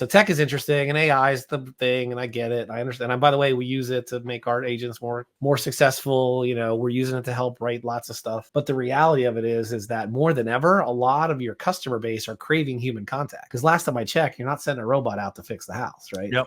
So tech is interesting and AI is the thing, and I get it. I understand. And by the way, we use it to make our agents more successful. We're using it to help write lots of stuff. But the reality of it is that more than ever, a lot of your customer base are craving human contact. Because last time I checked, you're not sending a robot out to fix the house, right? Yep.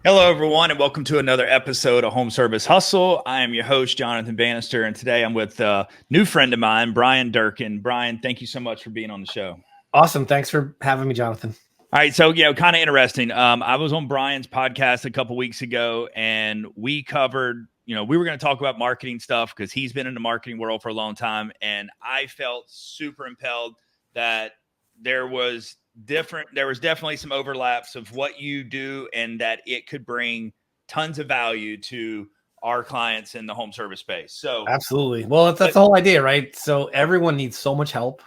Hello, everyone, and welcome to another episode of Home Service Hustle. I am your host, Jonathan Bannister, and today I'm with a new friend of mine, Bryan Durkin. Bryan, thank you so much for being on the show. Awesome. Thanks for having me, Jonathan. All right, so, kind of interesting. I was on Bryan's podcast a couple weeks ago, and we covered, we were going to talk about marketing stuff because he's been in the marketing world for a long time, and I felt super impelled that there was definitely some overlaps of what you do and that it could bring tons of value to our clients in the home service space. So absolutely. Well, that's the whole idea, right? So everyone needs so much help.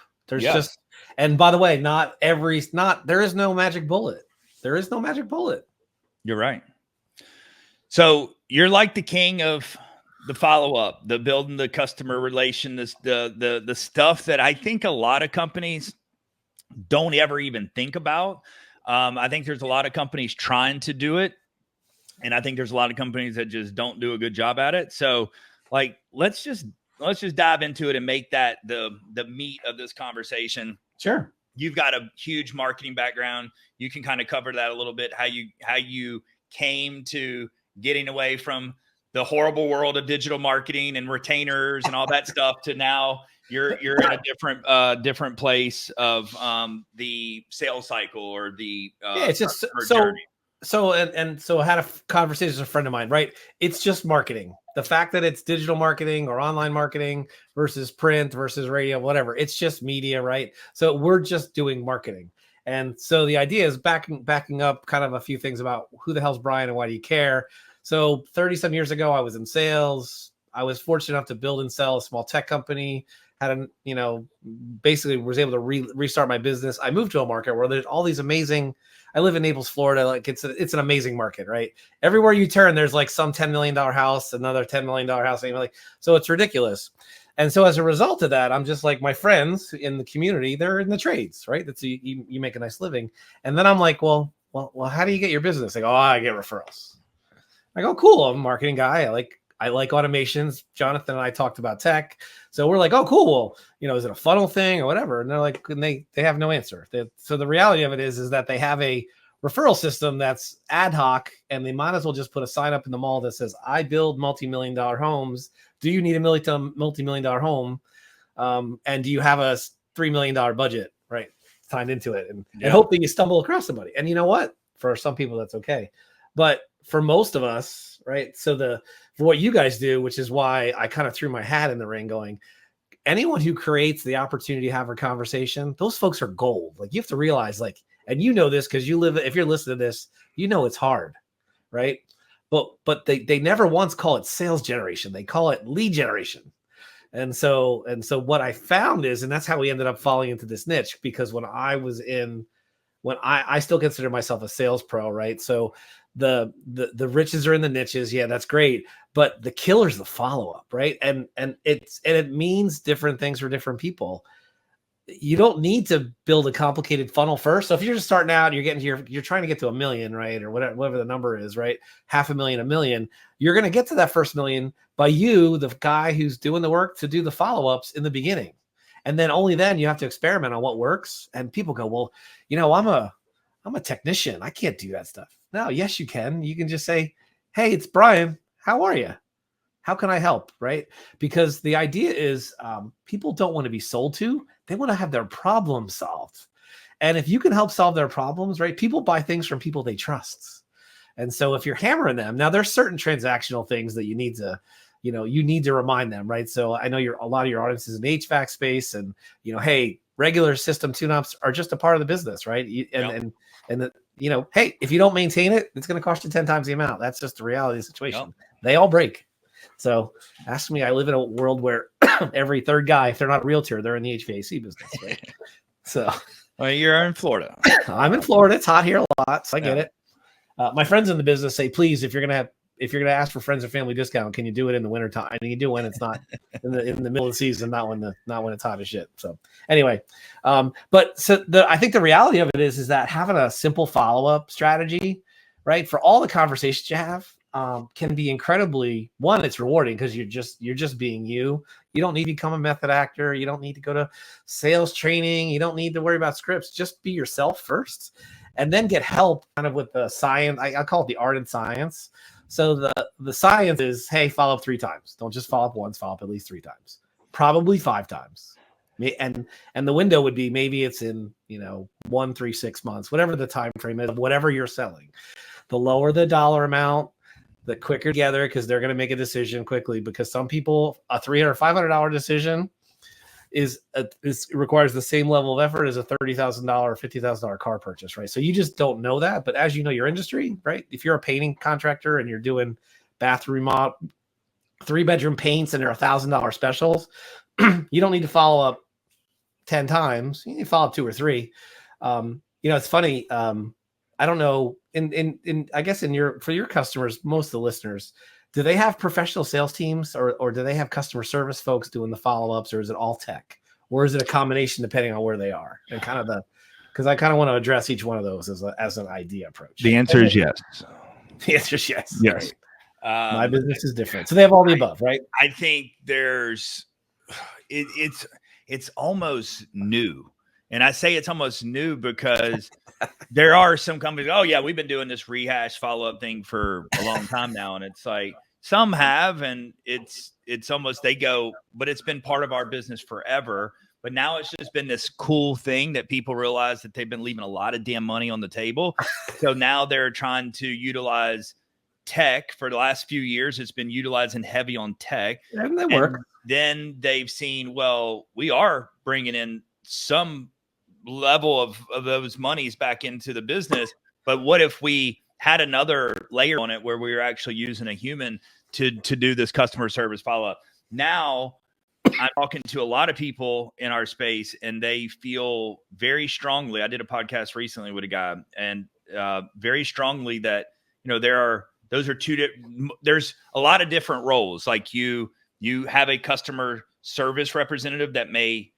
And by the way, there is no magic bullet. There is no magic bullet. You're right. So you're like the king of the follow-up, the building the customer relation, the stuff that I think a lot of companies don't ever even think about. I think there's a lot of companies trying to do it, and I think there's a lot of companies that just don't do a good job at it. So, let's just dive into it and make that the meat of this conversation. Sure. You've got a huge marketing background. You can kind of cover that a little bit. How you came to getting away from the horrible world of digital marketing and retainers and all that stuff to now. You're in a different place of the sales cycle or the it's just journey. So I had a conversation with a friend of mine, right? It's just marketing. The fact that it's digital marketing or online marketing versus print versus radio, whatever, it's just media, right? So we're just doing marketing. And so the idea is backing up kind of a few things about who the hell's Bryan and why do you care? So 30 some years ago, I was in sales. I was fortunate enough to build and sell a small tech company. Basically was able to restart my business. I moved to a market where there's all these amazing. I live in Naples, Florida. Like it's an amazing market, right? Everywhere you turn, there's like some $10 million house, another $10 million house. So it's ridiculous. And so as a result of that, I'm just like my friends in the community, they're in the trades, right? That's you make a nice living. And then I'm like, well, how do you get your business? They go, I get referrals. I go, cool. I'm a marketing guy. I like automations. Jonathan and I talked about tech. So we're like, oh, cool. Well, is it a funnel thing or whatever? And they're like, and they have no answer. So the reality of it is that they have a referral system that's ad hoc, and they might as well just put a sign up in the mall that says, I build multi-million-dollar homes. Do you need a multi-million-dollar home? And do you have a $3 million budget, right? Signed into it and hope that you stumble across somebody. And you know what? For some people, that's okay. But for most of us, right? So for what you guys do, which is why I kind of threw my hat in the ring going, anyone who creates the opportunity to have a conversation, those folks are gold. Like you have to realize and you know this because if you're listening to this, it's hard, right? But they never once call it sales generation. They call it lead generation. And so what I found is, and that's how we ended up falling into this niche, because when I still consider myself a sales pro, right? So the riches are in the niches. Yeah, that's great. But the killer's the follow-up, right? And it means different things for different people. You don't need to build a complicated funnel first. So if you're just starting out, you're trying to get to 1 million, right? Or whatever the number is, right? 500,000, 1 million. You're going to get to that first million by you, the guy who's doing the work to do the follow-ups in the beginning. And then only then you have to experiment on what works. And people go, well, I'm a technician. I can't do that stuff. No, yes, you can. You can just say, hey, it's Bryan. How are you? How can I help? Right? Because the idea is people don't want to be sold to. They want to have their problem solved. And if you can help solve their problems, right? People buy things from people they trust. And so if you're hammering them, now there's certain transactional things that you need to remind them, right? So I know a lot of your audience is in the HVAC space, and hey, regular system tune-ups are just a part of the business, right? Hey, if you don't maintain it, it's going to cost you 10 times the amount. That's just the reality of the situation. Yep. They all break. So ask me, I live in a world where every third guy, if they're not a realtor, they're in the HVAC business, right? So you're in Florida. I'm in Florida. It's hot here a lot, so I get it. My friends in the business say, please, if you're going to if you're going to ask for friends and family discount, can you do it in the winter time? And you can do it when it's not in the middle of the season, not when it's hot as shit. So anyway, but so I think the reality of it is that having a simple follow-up strategy, right, for all the conversations you have, can be incredibly, one, it's rewarding because you're just being you. You don't need to become a method actor. You don't need to go to sales training. You don't need to worry about scripts. Just be yourself first, and then get help kind of with the science. I call it the art and science. So the science is, hey, follow up 3 times. Don't just follow up once, follow up at least 3 times, probably 5 times. And the window would be, maybe it's in 1, 3, 6 months, whatever the time frame is, whatever you're selling. The lower the dollar amount, the quicker together, because they're going to make a decision quickly. Because some people, a $300 or $500 decision requires the same level of effort as a $30,000 or $50,000 car purchase, right? So you just don't know that. But as you know your industry, right? If you're a painting contractor and you're doing bathroom remodel, 3-bedroom paints, and they're $1,000 specials, you don't need to follow up 10 times. You need to follow up 2 or 3. It's funny. I don't know. I guess for your customers, most of the listeners, do they have professional sales teams, or do they have customer service folks doing the follow-ups, or is it all tech, or is it a combination depending on where they are? And because I kind of want to address each one of those as an idea approach. The answer is yes. The answer is yes. Yes. Right. My business is different. So they have all the above, right? I think it's almost new. And I say it's almost new because there are some companies, oh yeah, we've been doing this rehash follow-up thing for a long time now. And it's like, some have, and it's almost, they go, but it's been part of our business forever. But now it's just been this cool thing that people realize that they've been leaving a lot of damn money on the table. So now they're trying to utilize tech. For the last few years, it's been utilizing heavy on tech. And they work. Then they've seen, well, we are bringing in some level of those monies back into the business. But what if we had another layer on it where we were actually using a human to do this customer service follow-up? Now I'm talking to a lot of people in our space, and they feel very strongly. I did a podcast recently with a guy, and very strongly that, there's a lot of different roles. Like you have a customer service representative that may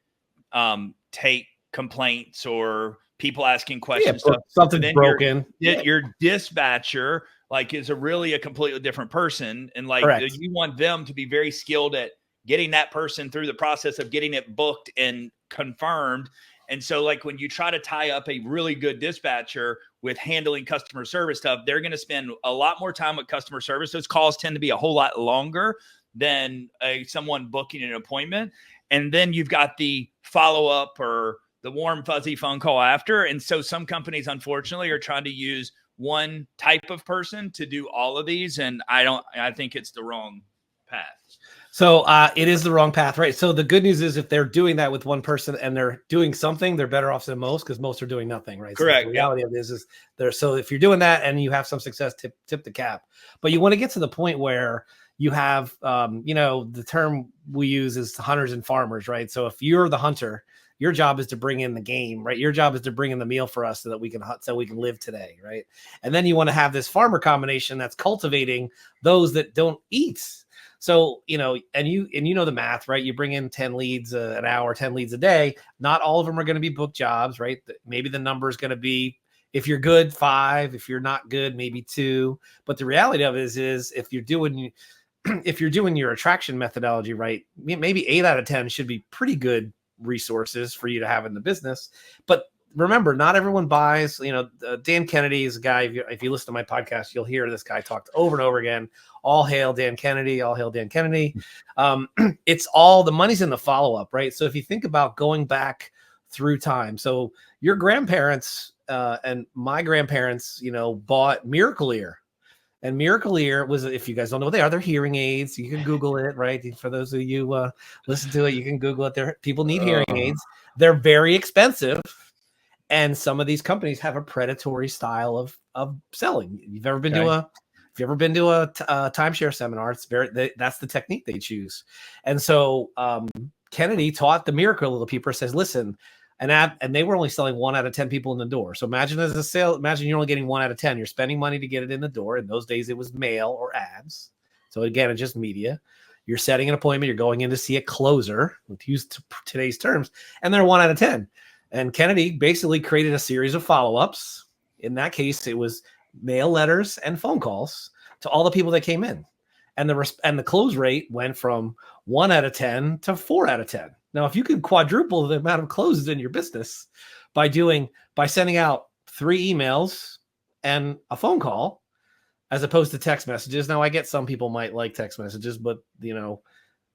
take complaints or people asking questions. Something's broken. Your dispatcher is a completely different person. And Correct. You want them to be very skilled at getting that person through the process of getting it booked and confirmed. And so when you try to tie up a really good dispatcher with handling customer service stuff, they're going to spend a lot more time with customer service. Those calls tend to be a whole lot longer than someone booking an appointment. And then you've got the follow-up or the warm, fuzzy phone call after. And so some companies, unfortunately, are trying to use one type of person to do all of these. And I think it's the wrong path. So it is the wrong path, right? So the good news is, if they're doing that with one person and they're doing something, they're better off than most, because most are doing nothing, right? Correct. So the reality of this is so if you're doing that and you have some success, tip the cap. But you want to get to the point where you have, the term we use is hunters and farmers, right? So if you're the hunter, your job is to bring in the game, right? Your job is to bring in the meal for us so that we can hunt, so we can live today, right? And then you want to have this farmer combination that's cultivating those that don't eat. So, and you know the math, right? You bring in 10 leads an hour, 10 leads a day. Not all of them are going to be book jobs, right? Maybe the number is going to be, if you're good, 5. If you're not good, maybe 2. But the reality of it is if you're doing your attraction methodology right, maybe 8 out of 10 should be pretty good resources for you to have in the business. But remember, not everyone buys. Dan Kennedy is a guy. If you listen to my podcast, you'll hear this guy talk over and over again. All hail Dan Kennedy. All hail Dan Kennedy. It's all the money's in the follow-up, right? So if you think about going back through time, so your grandparents and my grandparents, bought Miracle Ear. And Miracle Ear was, if you guys don't know what they are, they're hearing aids. You can Google it, right? For those of you listen to it, you can Google it. People need hearing aids. They're very expensive. And some of these companies have a predatory style of selling. If you've ever been to a timeshare seminar, that's the technique they choose. And so Kennedy taught the Miracle Ear people, says, listen, and they were only selling 1 out of 10 people in the door. So imagine as a sale, imagine you're only getting 1 out of 10. You're spending money to get it in the door. In those days, it was mail or ads. So again, it's just media. You're setting an appointment. You're going in to see a closer, to use today's terms, and they're 1 out of 10. And Kennedy basically created a series of follow-ups. In that case, it was mail letters and phone calls to all the people that came in. And the close rate went from 1 out of 10 to 4 out of 10. Now, if you could quadruple the amount of closes in your business by sending out 3 emails and a phone call, as opposed to text messages. Now, I get some people might like text messages, but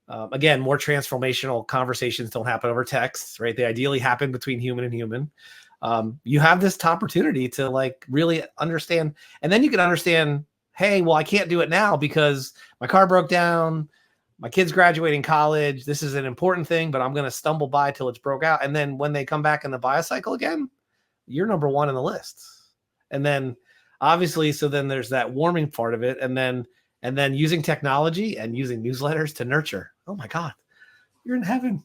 again, more transformational conversations don't happen over text, right? They ideally happen between human and human. You have this opportunity to like really understand, and then you can understand, hey, well, I can't do it now because my car broke down. My kid's graduating college. This is an important thing, but I'm going to stumble by till it's broke out. And then when they come back in the buy cycle again, you're number 1 in the list. And then obviously, so then there's that warming part of it. And then using technology and using newsletters to nurture. Oh my God, you're in heaven.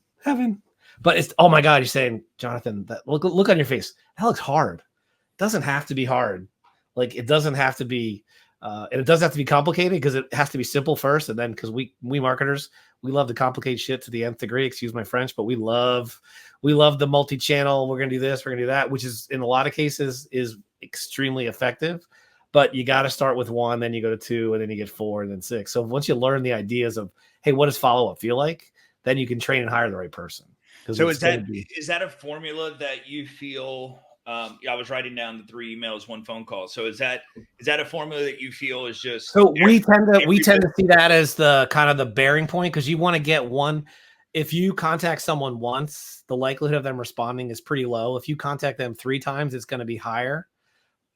But it's, oh my God, you're saying, Jonathan, that look on your face. That looks hard. It doesn't have to be hard. Like it doesn't have to be, and it doesn't have to be complicated because it has to be simple first. And then because we marketers, we love to complicate shit to the nth degree, excuse my French, but we love the multi-channel. We're going to do this, we're going to do that, which is in a lot of cases is extremely effective. But you got to start with 1, then you go to 2, and then you get 4, and then 6. So once you learn the ideas of, hey, what does follow-up feel like? Then you can train and hire the right person. So is that a formula that you feel? I was writing down the 3 emails, 1 phone call. So is that a formula that you feel is just? So we tend to see that as the kind of the bearing point, because you want to get one. If you contact someone once, the likelihood of them responding is pretty low. If you contact them 3 times, it's going to be higher.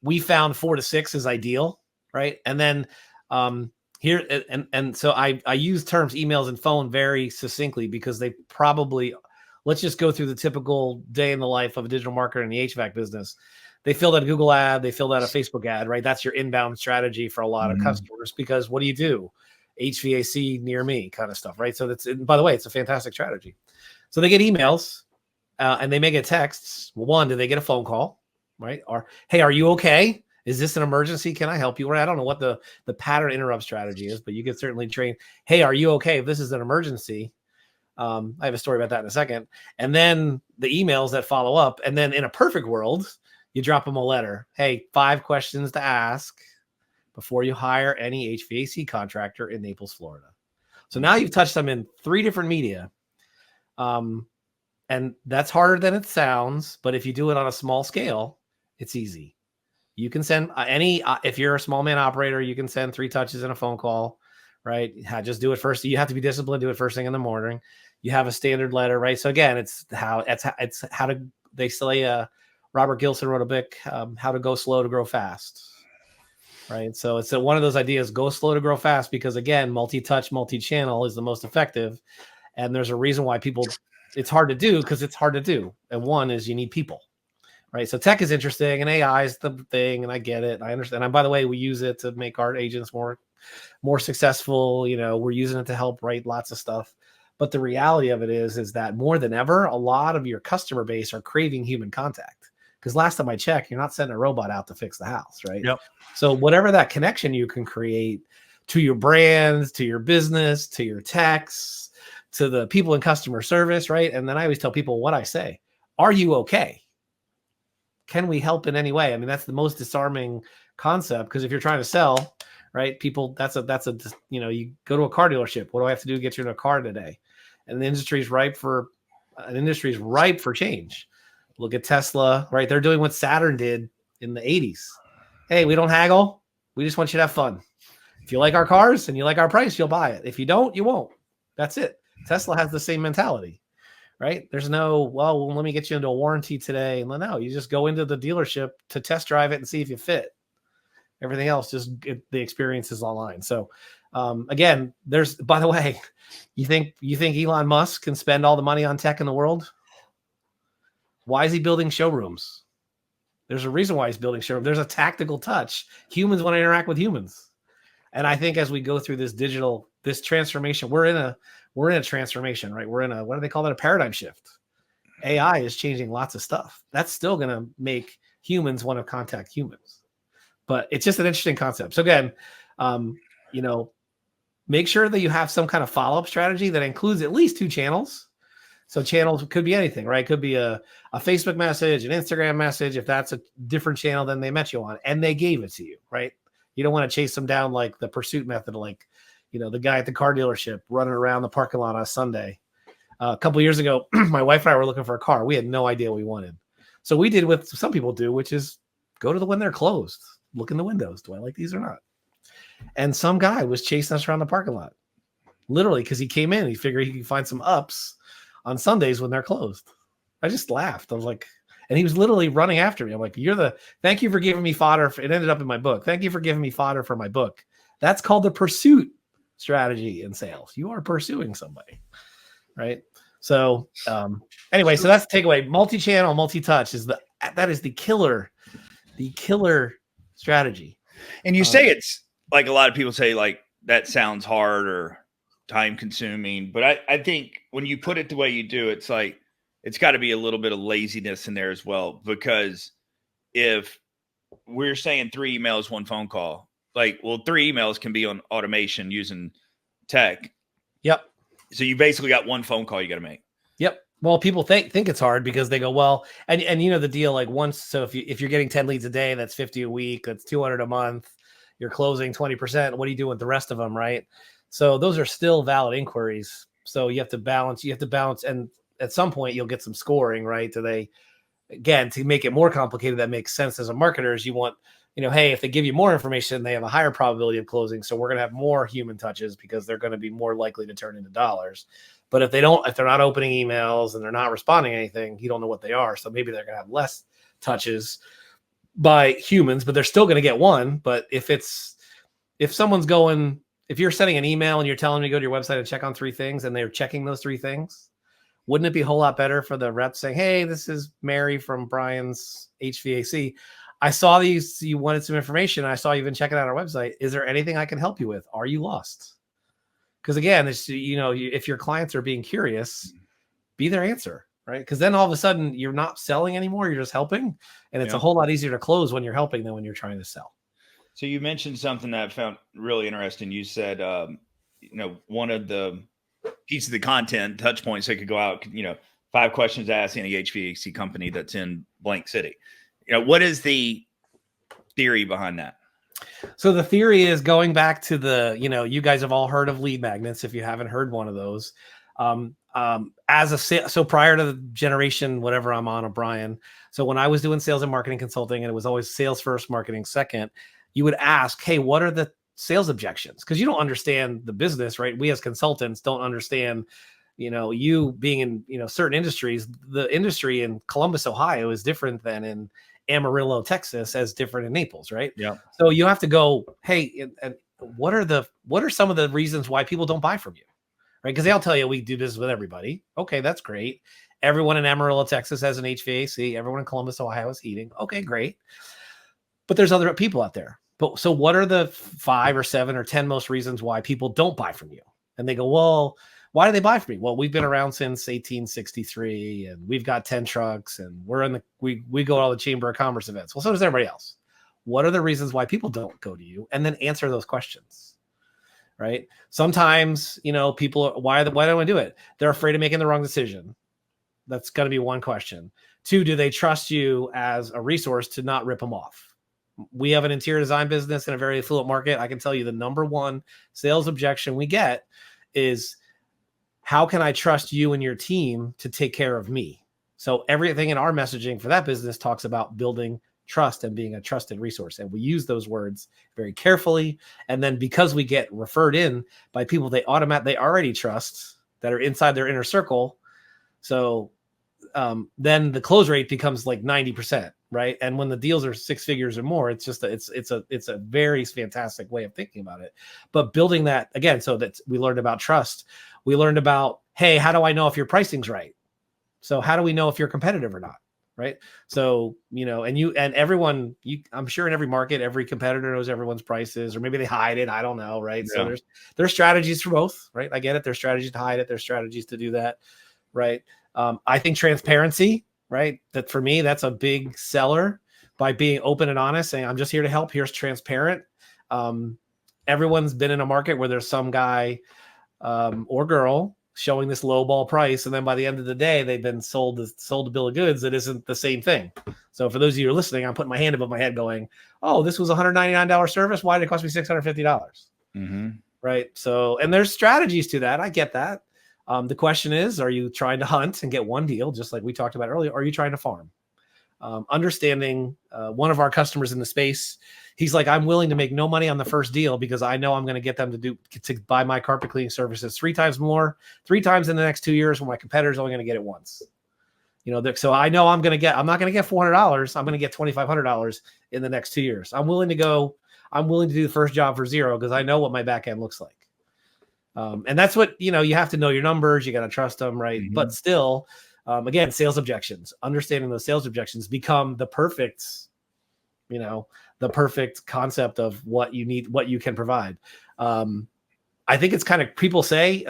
We found 4 to 6 is ideal, right? And then here and so I use terms emails and phone very succinctly because they probably. Let's just go through the typical day in the life of a digital marketer in the HVAC business. They filled out a Google ad, they filled out a Facebook ad, right? That's your inbound strategy for a lot of customers, because what do? HVAC near me kind of stuff, right? So by the way, it's a fantastic strategy. So they get emails and they may get texts. Well, 1, do they get a phone call, right? Or, hey, are you okay? Is this an emergency? Can I help you? I don't know what the pattern interrupt strategy is, but you can certainly train, hey, are you okay? If this is an emergency, I have a story about that in a second. And then the emails that follow up. And then in a perfect world, you drop them a letter. Hey, 5 questions to ask before you hire any HVAC contractor in Naples, Florida. So now you've touched them in 3 different media. And that's harder than it sounds. But if you do it on a small scale, it's easy. You can send if you're a small man operator, you can send 3 touches in a phone call. Right? Just do it first. You have to be disciplined. Do it first thing in the morning. You have a standard letter, right? So again, it's how to, they say, Robert Gilson wrote a book, How to Go Slow to Grow Fast. Right. So it's one of those ideas, go slow to grow fast, because again, multi-touch, multi-channel is the most effective. And there's a reason why it's hard to do, because it's hard to do. And one is you need people. Right. So tech is interesting and AI is the thing. And I get it. I understand. And by the way, we use it to make our agents more successful. We're using it to help write lots of stuff. But the reality of it is that more than ever, a lot of your customer base are craving human contact. Because last time I checked, you're not sending a robot out to fix the house, right? Yep. So whatever that connection you can create to your brands, to your business, to your techs, to the people in customer service, right? And then I always tell people what I say. Are you okay? Can we help in any way? I mean, that's the most disarming concept, because if you're trying to sell, right, people, that's a you go to a car dealership. What do I have to do to get you in a car today? And the industry is ripe for change. Look at Tesla, right? They're doing what Saturn did in the 80s. Hey, we don't haggle. We just want you to have fun. If you like our cars and you like our price, you'll buy it. If you don't, you won't. That's it. Tesla has the same mentality, right? There's no, well, let me get you into a warranty today. No, you just go into the dealership to test drive it and see if you fit. Everything else, the experience is online. So again, by the way, you think Elon Musk can spend all the money on tech in the world? Why is he building showrooms? There's a reason why he's building showrooms. There's a tactical touch. Humans want to interact with humans. And I think as we go through this transformation, we're in a transformation, right? We're in what do they call it? A paradigm shift. AI is changing lots of stuff. That's still going to make humans want to contact humans, but it's just an interesting concept. So again, you know, make sure that you have some kind of follow-up strategy that includes at least 2 channels. So channels could be anything, right? Could be a Facebook message, an Instagram message, if that's a different channel than they met you on, and they gave it to you, right? You don't want to chase them down like the pursuit method, like, the guy at the car dealership running around the parking lot on a Sunday. A couple of years ago, my wife and I were looking for a car. We had no idea what we wanted. So we did what some people do, which is go to the when they're closed, look in the windows. Do I like these or not? And some guy was chasing us around the parking lot, literally, because he came in. He figured he could find some ups on Sundays when they're closed. I just laughed. I was like, and he was literally running after me. I'm like, thank you for giving me fodder. It ended up in my book. Thank you for giving me fodder for my book. That's called the pursuit strategy in sales. You are pursuing somebody, right? So anyway, so that's the takeaway. Multi-channel, multi-touch that is the killer strategy. And you say it's like a lot of people say, like, that sounds hard or time consuming, but I think when you put it the way you do, it's like, it's got to be a little bit of laziness in there as well, because if we're saying 3 emails, 1 phone call, like, well, 3 emails can be on automation using tech. Yep. So you basically got 1 phone call you got to make. Yep. Well, people think it's hard because they go, well, and the deal, like, so if you're getting 10 leads a day, that's 50 a week, that's 200 a month, you're closing 20%. What do you do with the rest of them? Right. So those are still valid inquiries. So you have to balance, and at some point you'll get some scoring, right? To make it more complicated, that makes sense as a marketer, is you want, hey, if they give you more information, they have a higher probability of closing. So we're going to have more human touches because they're going to be more likely to turn into dollars. But if they're not opening emails and they're not responding to anything, you don't know what they are. So maybe they're going to have less touches by humans, but they're still going to get one. But if you're sending an email and you're telling them to go to your website and check on 3 things, and they're checking those 3 things, wouldn't it be a whole lot better for the rep saying, hey, this is Mary from Bryan's HVAC. I saw you wanted some information. I saw you've been checking out our website. Is there anything I can help you with? Are you lost? Because again, it's, if your clients are being curious, be their answer, right? Because then all of a sudden you're not selling anymore. You're just helping. And it's a whole lot easier to close when you're helping than when you're trying to sell. So you mentioned something that I found really interesting. You said, one of the pieces of the content touch points that could go out, 5 questions asked any HVAC company that's in blank city. What is the theory behind that? So the theory is going back to you guys have all heard of lead magnets. If you haven't heard one of those, so prior to the generation, whatever I'm on, of Bryan. So when I was doing sales and marketing consulting, and it was always sales first, marketing second, you would ask, hey, what are the sales objections? Because you don't understand the business, right? We as consultants don't understand, you being in, certain industries. The industry in Columbus, Ohio is different than in Amarillo, Texas, as different in Naples, right? Yeah. So you have to go, hey, and what are some of the reasons why people don't buy from you, right? Because they'll tell you we do business with everybody. Okay, that's great. Everyone in Amarillo, Texas has an HVAC. Everyone in Columbus, Ohio has heating. Okay, great. But there's other people out there. But so what are the 5 or 7 or 10 most reasons why people don't buy from you? And they go, well, why do they buy from me? Well, we've been around since 1863, and we've got 10 trucks, and we go to all the Chamber of Commerce events. Well, so does everybody else. What are the reasons why people don't go to you? And then answer those questions, right? Sometimes, people, why don't I do it? They're afraid of making the wrong decision. That's going to be one question. 2, do they trust you as a resource to not rip them off? We have an interior design business in a very affluent market. I can tell you the number one sales objection we get is, how can I trust you and your team to take care of me? So everything in our messaging for that business talks about building trust and being a trusted resource. And we use those words very carefully. And then because we get referred in by people they already trust, that are inside their inner circle. So then the close rate becomes like 90%, right? And when the deals are 6 figures or more, it's just it's a very fantastic way of thinking about it. But building that again, so that we learned about trust. We learned about, hey, how do I know if your pricing's right? So how do we know if you're competitive or not? Right. So, and everyone, I'm sure in every market, every competitor knows everyone's prices, or maybe they hide it. I don't know. Right. Yeah. So there's strategies for both. Right. I get it. There's strategies to hide it. There's strategies to do that. Right. I think transparency, right? That for me, that's a big seller, by being open and honest, saying, I'm just here to help. Here's transparent. Everyone's been in a market where there's some guy or girl showing this low ball price, and then by the end of the day, they've been sold a bill of goods that isn't the same thing. So for those of you who are listening, I'm putting my hand above my head going, oh, this was a $199 service. Why did it cost me $650? Right. So, and there's strategies to that. I get that. The question is, are you trying to hunt and get one deal, just like we talked about earlier? Or are you trying to farm? Understanding one of our customers in the space, he's like, I'm willing to make no money on the first deal because I know I'm going to get them to buy my carpet cleaning services 3 times more, 3 times in the next 2 years, when my competitor's only going to get it once. So I know I'm not going to get $400. I'm going to get $2,500 in the next 2 years. I'm willing to do the first job for $0 because I know what my back end looks like. And that's what, you have to know your numbers. You got to trust them. Right. Mm-hmm. But still, again, sales objections, understanding those sales objections become the perfect concept of what you need, what you can provide. I think it's kind of, people say,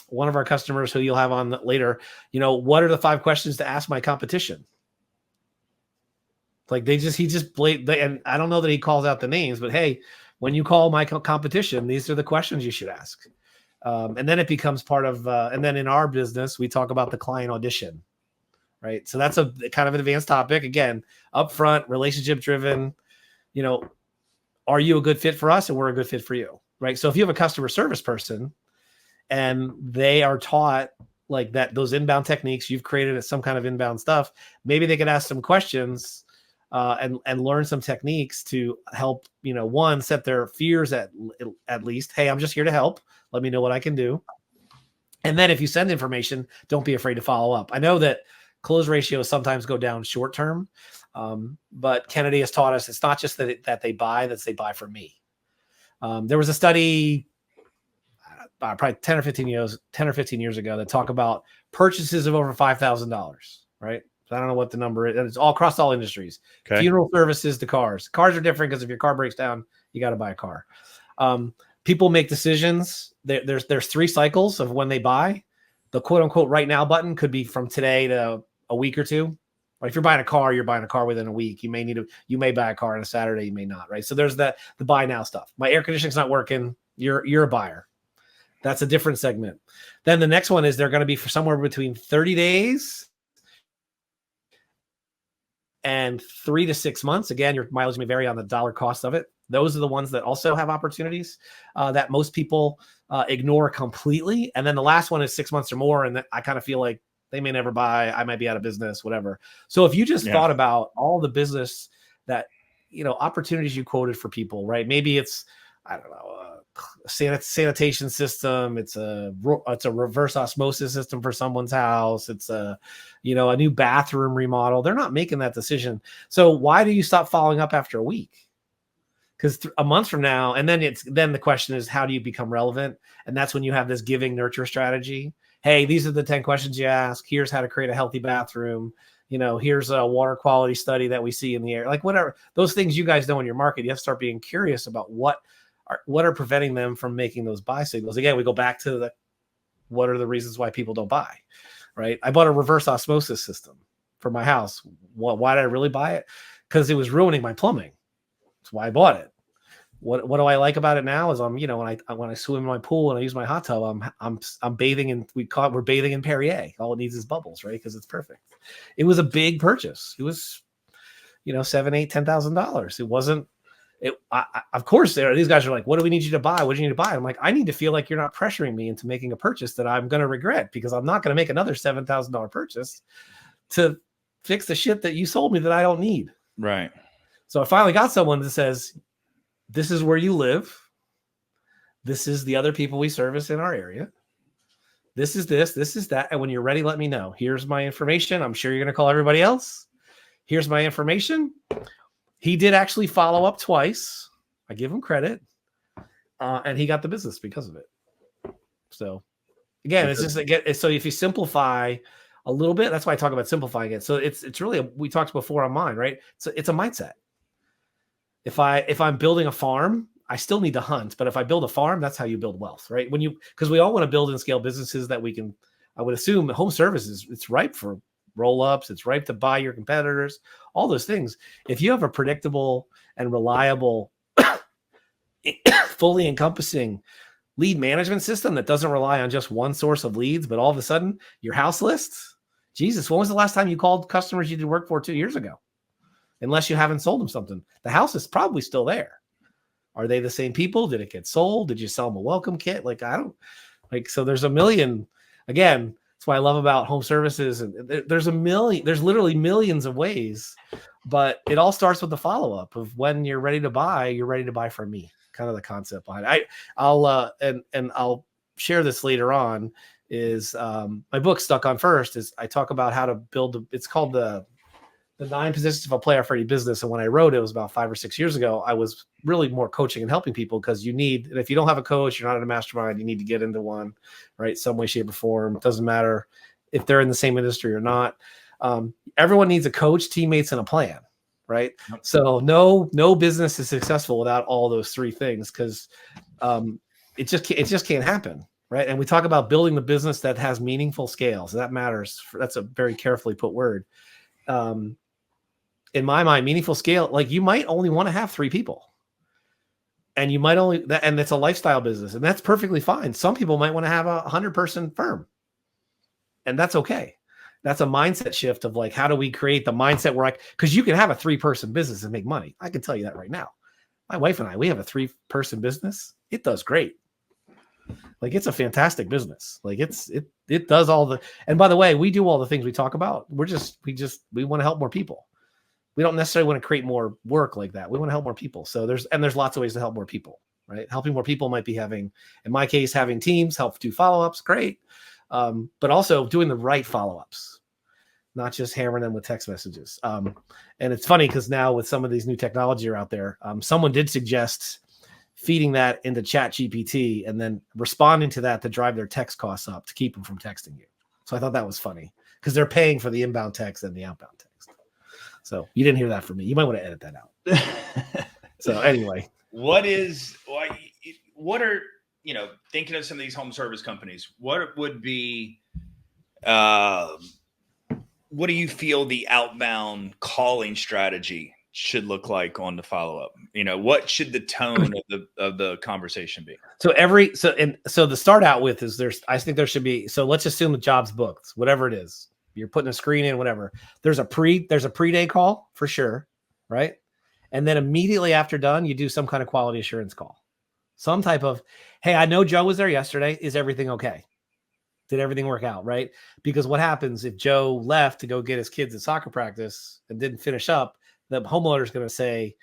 one of our customers who you'll have on later, what are the 5 questions to ask my competition? Like he just and I don't know that he calls out the names, but hey, when you call my competition, these are the questions you should ask. And then it becomes part of, and then in our business, we talk about the client audition, right? So that's a kind of an advanced topic. Again, upfront, relationship driven, are you a good fit for us and we're a good fit for you, right? So if you have a customer service person and they are taught like that, those inbound techniques, you've created some kind of inbound stuff, maybe they could ask some questions and learn some techniques to help, one, set their fears at least. Hey, I'm just here to help. Let me know what I can do. And then if you send information, don't be afraid to follow up. I know that close ratios sometimes go down short term, but Kennedy has taught us it's not just that they buy, that they buy from me. There was a study probably 10 or 15 years ago that talk about purchases of over $5,000, right? I don't know what the number is. It's all across all industries. Okay. Funeral services to cars. Cars are different because if your car breaks down, you got to buy a car. People make decisions. There's 3 cycles of when they buy. The quote unquote right now button could be from today to a week or 2. Or if you're buying a car, you're buying a car within a week. You may buy a car on a Saturday, you may not, right? So there's the buy now stuff. My air conditioning's not working. You're a buyer. That's a different segment. Then the next one is they're going to be for somewhere between 30 days and 3 to 6 months. Again, your mileage may vary on the dollar cost of it. Those are the ones that also have opportunities that most people ignore completely. And then the last one is 6 months or more. And I kind of feel like they may never buy. I might be out of business, whatever. So if you just thought about all the business that, opportunities you quoted for people, right? Maybe it's, I don't know, sanitation system. It's a reverse osmosis system for someone's house. It's a new bathroom remodel. They're not making that decision. So why do you stop following up after a week? Because a month from now, and then the question is, how do you become relevant? And that's when you have this giving nurture strategy. Hey, these are the 10 questions you ask. Here's how to create a healthy bathroom. Here's a water quality study that we see in the air. Like whatever, those things you guys know in your market, you have to start being curious about what are preventing them from making those buy signals. Again, we go back to what are the reasons why people don't buy, right? I bought a reverse osmosis system for my house. Why did I really buy it? Because it was ruining my plumbing. That's why I bought it. What do I like about it now is when I swim in my pool and I use my hot tub, I'm bathing in, we're bathing in Perrier. All it needs is bubbles, right? Because it's perfect. It was a big purchase. It was, $7,000, $8,000, $10,000. It wasn't. Of course, these guys are like, what do we need you to buy? What do you need to buy? I'm like, I need to feel like you're not pressuring me into making a purchase that I'm going to regret, because I'm not going to make another $7,000 purchase to fix the shit that you sold me that I don't need. Right. So I finally got someone that says, this is where you live. This is the other people we service in our area. This is that. And when you're ready, let me know. Here's my information. I'm sure you're going to call everybody else. Here's my information. He did actually follow up twice. I give him credit. And he got the business because of it. So again, it's just, so if you simplify a little bit, that's why I talk about simplifying it. So it's really, we talked before on mine, right? So it's a mindset. If I'm building a farm, I still need to hunt, but if I build a farm, that's how you build wealth, right? Because we all want to build and scale businesses that we can I would assume home services, it's ripe for roll-ups. It's ripe to buy your competitors, all those things. If you have a predictable and reliable, fully encompassing lead management system that doesn't rely on just one source of leads, but all of a sudden your house lists, Jesus, when was the last time you called customers you did work for 2 years ago? Unless you haven't sold them something. The house is probably still there. Are they the same people? Did it get sold? Did you sell them a welcome kit? Like, I don't like, so there's a million, again, that's what I love about home services. And there's literally millions of ways, but it all starts with the follow-up of when you're ready to buy from me. Kind of the concept behind it. I'll share this later on is my book Stuck on First is I talk about how to build it's called the 9 positions of a player-ready business. And when I wrote it was about 5 or 6 years ago, I was really more coaching and helping people because and if you don't have a coach, you're not in a mastermind, you need to get into one, right? Some way, shape, or form. It doesn't matter if they're in the same industry or not. Everyone needs a coach, teammates, and a plan, right? Yep. So no business is successful without all those 3 things because it just can't happen, right? And we talk about building the business that has meaningful scale. So that matters. That's a very carefully put word. In my mind, meaningful scale, like you might only want to have 3 people and you might and it's a lifestyle business and that's perfectly fine. Some people might want to have a 100-person firm and that's okay. That's a mindset shift of like, how do we create the mindset where because you can have a 3-person business and make money. I can tell you that right now. My wife and I, we have a 3-person business. It does great. Like it's a fantastic business. Like it does all the, and by the way, we do all the things we talk about. We want to help more people. We don't necessarily want to create more work like that. We want to help more people. So there's lots of ways to help more people, right? Helping more people might be in my case, having teams help do follow-ups. Great. But also doing the right follow-ups, not just hammering them with text messages. And it's funny because now with some of these new technology are out there, someone did suggest feeding that into Chat GPT and then responding to that to drive their text costs up to keep them from texting you. So I thought that was funny because they're paying for the inbound text and the outbound text. So you didn't hear that from me. You might want to edit that out. So anyway, what are, thinking of some of these home service companies, what would be, what do you feel the outbound calling strategy should look like on the follow-up? What should the tone of the conversation be? So the start out with is I think there should be, so let's assume the job's booked, whatever it is. You're putting a screen in, whatever. There's a pre-day call for sure, right? And then immediately after done, you do some kind of quality assurance call. Some type of, hey, I know Joe was there yesterday. Is everything okay? Did everything work out, right? Because what happens if Joe left to go get his kids at soccer practice and didn't finish up, the homeowner is going to say,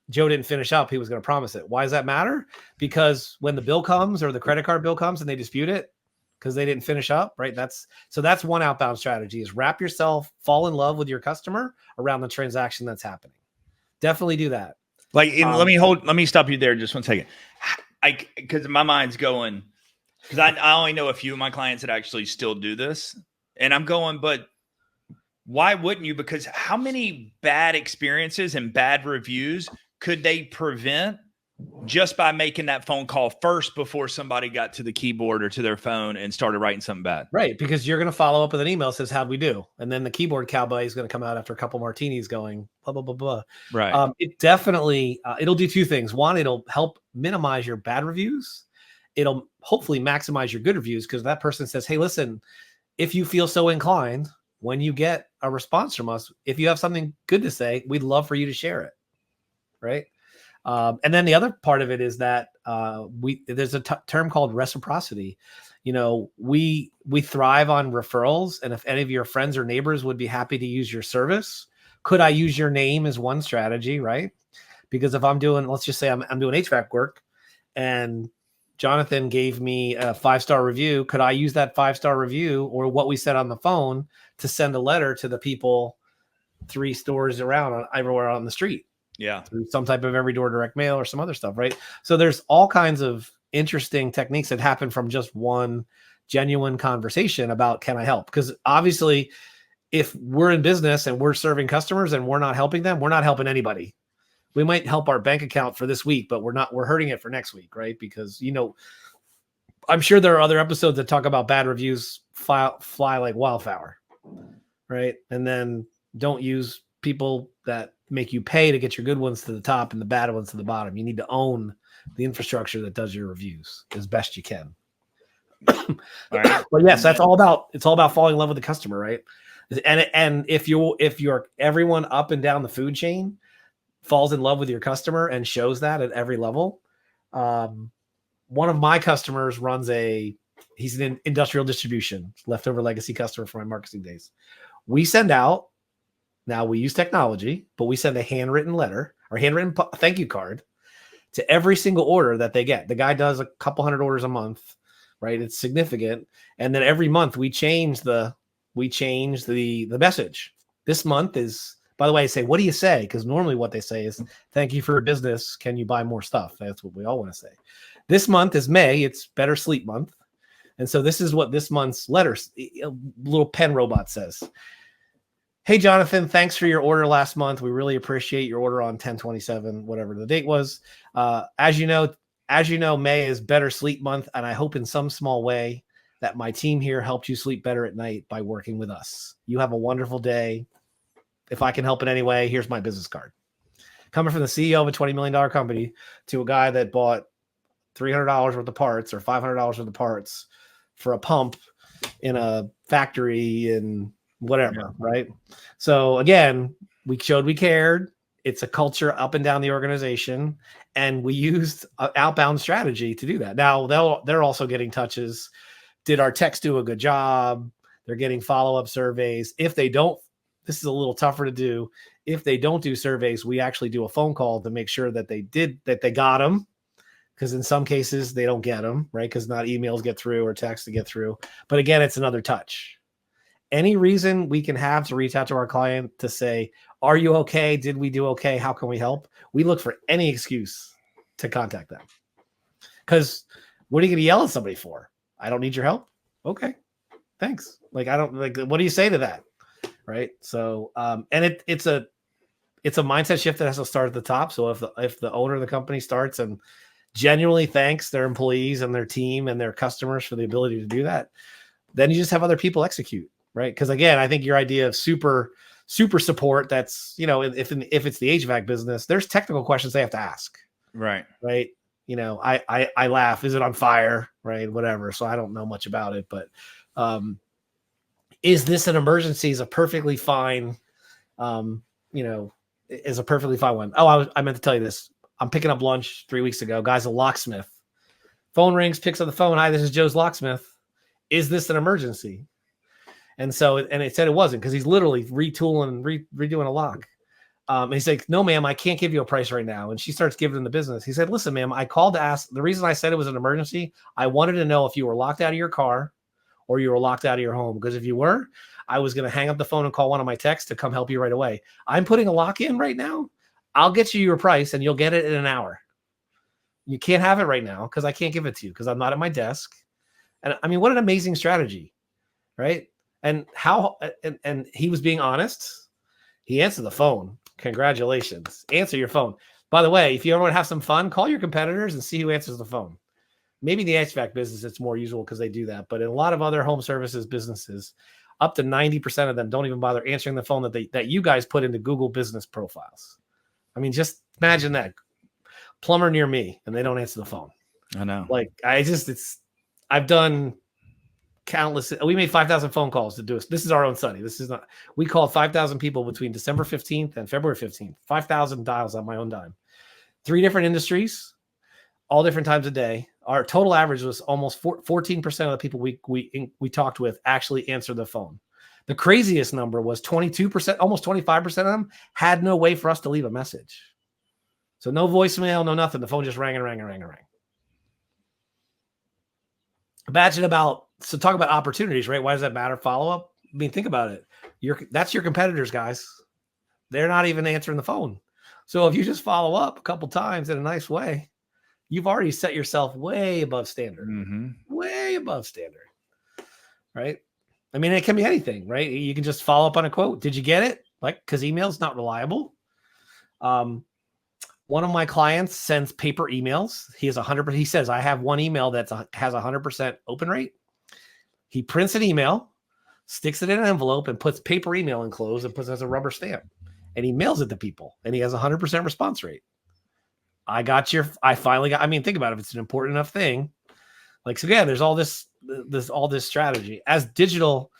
Joe didn't finish up. He was going to promise it. Why does that matter? Because when the bill comes or the credit card bill comes and they dispute it, because they didn't finish up, right? That's one outbound strategy is fall in love with your customer around the transaction that's happening. Definitely do that. Like, let me stop you there just 1 second. Because my mind's going, because I only know a few of my clients that actually still do this. And I'm going, but why wouldn't you? Because how many bad experiences and bad reviews could they prevent just by making that phone call first before somebody got to the keyboard or to their phone and started writing something bad? Right. Because you're going to follow up with an email that says, how'd we do? And then the keyboard cowboy is going to come out after a couple martinis going, blah, blah, blah, blah. Right. It definitely, it'll do 2 things. One, it'll help minimize your bad reviews. It'll hopefully maximize your good reviews because that person says, hey, listen, if you feel so inclined, when you get a response from us, if you have something good to say, we'd love for you to share it. Right. And then the other part of it is that there's a term called reciprocity. We thrive on referrals. And if any of your friends or neighbors would be happy to use your service, could I use your name as one strategy, right? Because if let's just say I'm doing HVAC work and Jonathan gave me a 5-star review, could I use that 5-star review or what we said on the phone to send a letter to the people 3 stores around everywhere on the street? Yeah. Through some type of every door direct mail or some other stuff, right? So there's all kinds of interesting techniques that happen from just one genuine conversation about, can I help? Because obviously if we're in business and we're serving customers and we're not helping them, we're not helping anybody. We might help our bank account for this week, but we're hurting it for next week, right? Because, I'm sure there are other episodes that talk about bad reviews fly like wildfire, right? And then don't use people that make you pay to get your good ones to the top and the bad ones to the bottom. You need to own the infrastructure that does your reviews as best you can. Right. But yes, it's all about falling in love with the customer, right? And if you're everyone up and down the food chain falls in love with your customer and shows that at every level. One of my customers he's an industrial distribution, leftover legacy customer from my marketing days. We send out, now we use technology, but we send a handwritten letter or handwritten thank you card to every single order that they get. The guy does a couple hundred orders a month, right? It's significant. And then every month we change the message. This month is, by the way, I say, what do you say? Because normally what they say is, thank you for your business. Can you buy more stuff? That's what we all want to say. This month is May. It's Better Sleep Month. And so this is what this month's letters, a little pen robot says. Hey, Jonathan, thanks for your order last month. We really appreciate your order on 10/27, whatever the date was. As you know, May is Better Sleep Month. And I hope in some small way that my team here helped you sleep better at night by working with us. You have a wonderful day. If I can help in any way, here's my business card. Coming from the CEO of a $20 million company to a guy that bought $300 worth of parts or $500 worth of parts for a pump in a factory in whatever, right? So again, we showed we cared. It's a culture up and down the organization, and we used an outbound strategy to do that. Now they're also getting touches. Did our techs do a good job? They're getting follow-up surveys. If they don't, this is a little tougher to do. If they don't do surveys, we actually do a phone call to make sure that they got them. Because in some cases they don't get them, right? Because not emails get through or texts to get through. But again, it's another touch. Any reason we can have to reach out to our client to say, are you okay? Did we do okay? How can we help? We look for any excuse to contact them. Because what are you going to yell at somebody for? I don't need your help. Okay, thanks. Like, I don't like, what do you say to that? Right. So, and it's a mindset shift that has to start at the top. So if the owner of the company starts and genuinely thanks their employees and their team and their customers for the ability to do that, then you just have other people execute. Right. Because again, I think your idea of super support, that's, if it's the HVAC business, there's technical questions they have to ask. Right. Right. I laugh. Is it on fire? Right. Whatever. So I don't know much about it, but, is this an emergency? Is a perfectly fine, is a perfectly fine one. Oh, I meant to tell you this. I'm picking up lunch 3 weeks ago. Guy's a locksmith. Phone rings, picks up the phone. Hi, this is Joe's locksmith. Is this an emergency? And so, and it said it wasn't, because he's literally retooling and redoing a lock. And he's like, no, ma'am, I can't give you a price right now. And she starts giving him the business. He said, listen, ma'am, I called to ask. The reason I said it was an emergency, I wanted to know if you were locked out of your car or you were locked out of your home. Because if you were, I was going to hang up the phone and call one of my techs to come help you right away. I'm putting a lock in right now. I'll get you your price and you'll get it in an hour. You can't have it right now because I can't give it to you because I'm not at my desk. And I mean, what an amazing strategy, right? And and he was being honest. He answered the phone. Congratulations. Answer your phone. By the way, if you ever want to have some fun, call your competitors and see who answers the phone. Maybe the HVAC business, it's more usual because they do that. But in a lot of other home services businesses, up to 90% of them don't even bother answering the phone that you guys put into Google business profiles. I mean, just imagine that. Plumber near me, and they don't answer the phone. I know. Like, I've done countless. We made 5,000 phone calls to do this. This is our own study. This is not, we called 5,000 people between December 15th and February 15th, 5,000 dials on my own dime. 3 different industries, all different times of day. Our total average was almost 14% of the people we talked with actually answered the phone. The craziest number was 22%, almost 25% of them had no way for us to leave a message. So no voicemail, no nothing. The phone just rang and rang and rang and rang. So talk about opportunities, right? Why does that matter? Follow up. I mean, think about it. That's your competitors, guys. They're not even answering the phone. So if you just follow up a couple times in a nice way, you've already set yourself way above standard. Mm-hmm. Way above standard, right? I mean, it can be anything, right? You can just follow up on a quote. Did you get it? Like, because email's not reliable. One of my clients sends paper emails. He has 100%. He says, I have one email that has 100% open rate. He prints an email, sticks it in an envelope, and puts paper email enclosed and puts it as a rubber stamp. And he mails it to people. And he has 100% response rate. I finally got, I mean, think about it. If it's an important enough thing. Like, so yeah, there's all this strategy. As digital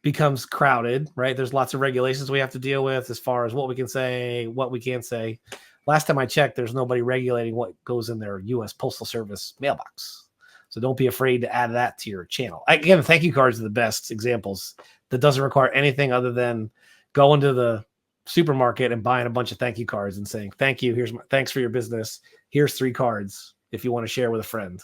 becomes crowded, right? There's lots of regulations we have to deal with as far as what we can say, what we can't say. Last time I checked, there's nobody regulating what goes in their U.S. Postal Service mailbox. So don't be afraid to add that to your channel. Again, thank you cards are the best examples. That doesn't require anything other than going to the supermarket and buying a bunch of thank you cards and saying, thank you. Thanks for your business. Here's 3 cards if you want to share with a friend,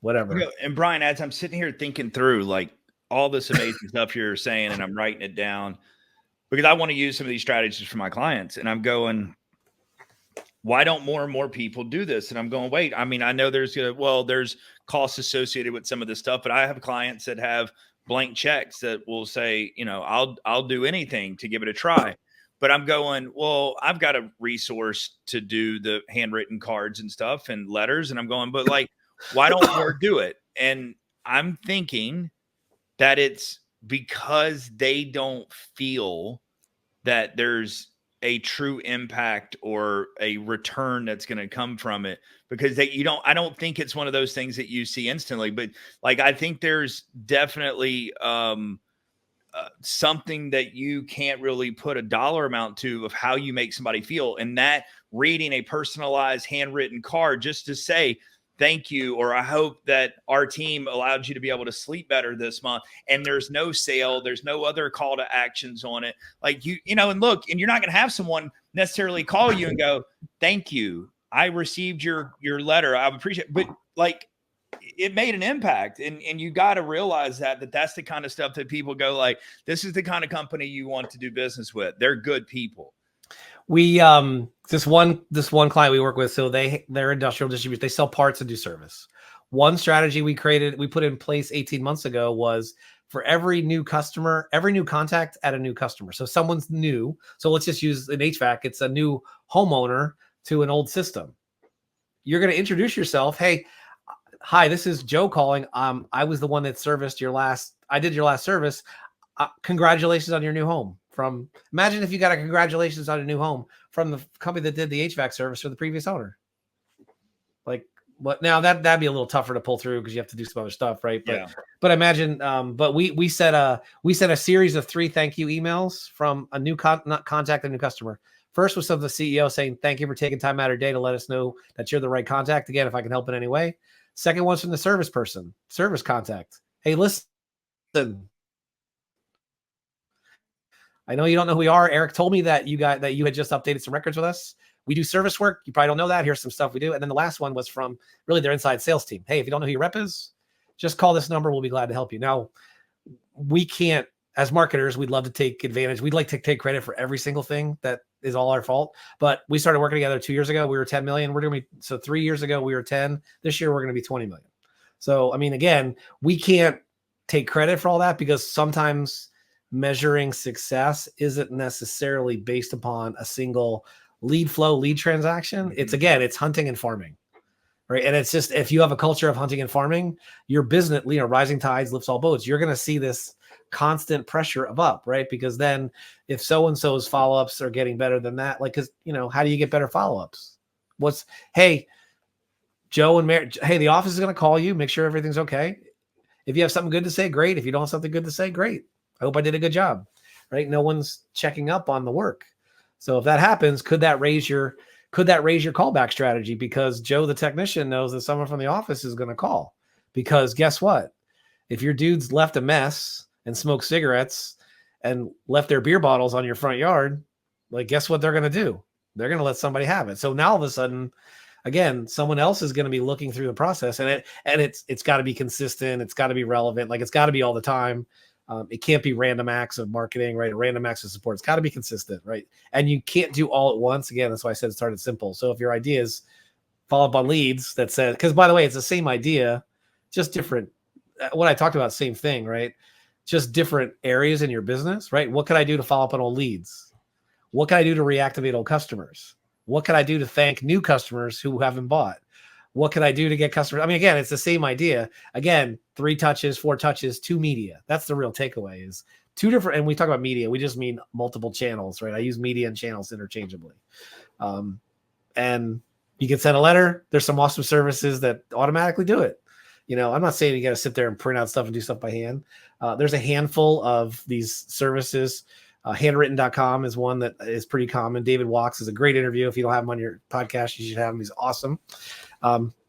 whatever. And Bryan, as I'm sitting here thinking through like all this amazing stuff you're saying, and I'm writing it down because I want to use some of these strategies for my clients. And I'm going, why don't more and more people do this? And I'm going, wait, I mean, I know there's costs associated with some of this stuff, but I have clients that have blank checks that will say, I'll do anything to give it a try. But I'm going, well, I've got a resource to do the handwritten cards and stuff and letters. And I'm going, but like, why don't more do it? And I'm thinking that it's because they don't feel that there's a true impact or a return that's going to come from it, because I don't think it's one of those things that you see instantly, but like, I think there's definitely something that you can't really put a dollar amount to of how you make somebody feel. And that reading a personalized handwritten card just to say, thank you, or I hope that our team allowed you to be able to sleep better this month. And there's no sale, there's no other call to actions on it. Like and look, and you're not going to have someone necessarily call you and go, thank you, I received your letter, I appreciate it. But like, it made an impact. And you got to realize that's the kind of stuff that people go like, this is the kind of company you want to do business with. They're good people. We this one client we work with, so they're industrial distributors. They sell parts and do service. One strategy we put in place 18 months ago was for every new contact at a new customer. So someone's new. So let's just use an HVAC. It's a new homeowner to an old system. You're going to introduce yourself. Hey, hi, this is Joe calling. I was the one that I did your last service. Congratulations on your new home. Imagine if you got a congratulations on a new home from the company that did the HVAC service for the previous owner. Like, what now? That'd be a little tougher to pull through because you have to do some other stuff, right? But imagine. But we sent a series of 3 thank you emails from a new contact, a new customer. First was of the CEO saying, thank you for taking time out of your day to let us know that you're the right contact. Again, if I can help in any way. Second one's from the service contact. Hey, listen. I know you don't know who we are. Eric told me that you had just updated some records with us. We do service work. You probably don't know that. Here's some stuff we do. And then the last one was from really their inside sales team. Hey, if you don't know who your rep is, just call this number. We'll be glad to help you. Now, we can't, as marketers, we'd love to take advantage. We'd like to take credit for every single thing that is all our fault. But we started working together 2 years ago. We were 10 million. So 3 years ago, we were 10. This year, we're going to be 20 million. So, I mean, again, we can't take credit for all that because sometimes measuring success isn't necessarily based upon a single lead transaction. It's hunting and farming, right? And it's just, if you have a culture of hunting and farming, your business, rising tides lifts all boats. You're going to see this constant pressure of up, right? Because then if so-and-so's follow-ups are getting better than that, like, cause how do you get better follow-ups? Hey, Joe and Mary, hey, the office is going to call you, make sure everything's okay. If you have something good to say, great. If you don't have something good to say, great. I hope I did a good job, right? No one's checking up on the work. So if that happens, could that raise your callback strategy? Because Joe, the technician, knows that someone from the office is going to call. Because guess what? If your dudes left a mess and smoked cigarettes and left their beer bottles on your front yard, like, guess what they're going to do? They're going to let somebody have it. So now all of a sudden, again, someone else is going to be looking through the process, and it's got to be consistent. It's got to be relevant. Like, it's got to be all the time. It can't be random acts of marketing, right? Random acts of support. It's got to be consistent, right? And you can't do all at once. Again, that's why I said it started simple. So if your idea is follow up on leads that says, because by the way, it's the same idea, just different. What I talked about, same thing, right? Just different areas in your business, right? What can I do to follow up on old leads? What can I do to reactivate old customers? What can I do to thank new customers who haven't bought? What can I do to get customers? I mean, again, it's the same idea. Again, 3 touches, 4 touches, 2 media. That's the real takeaway is 2 different. And we talk about media. We just mean multiple channels, right? I use media and channels interchangeably. And you can send a letter. There's some awesome services that automatically do it. I'm not saying you got to sit there and print out stuff and do stuff by hand. There's a handful of these services. Handwritten.com is one that is pretty common. David Walks is a great interview. If you don't have him on your podcast, you should have him. He's awesome.